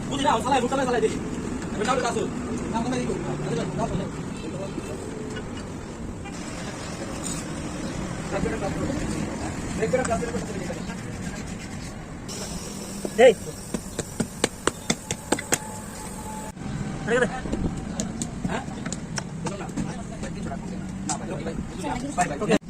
বুঝি না চালাই রুট চালাই দেখি আমি নাও কাছে নাও কোথায় দিব Hey. Hah? Belum nak. Nah, oke.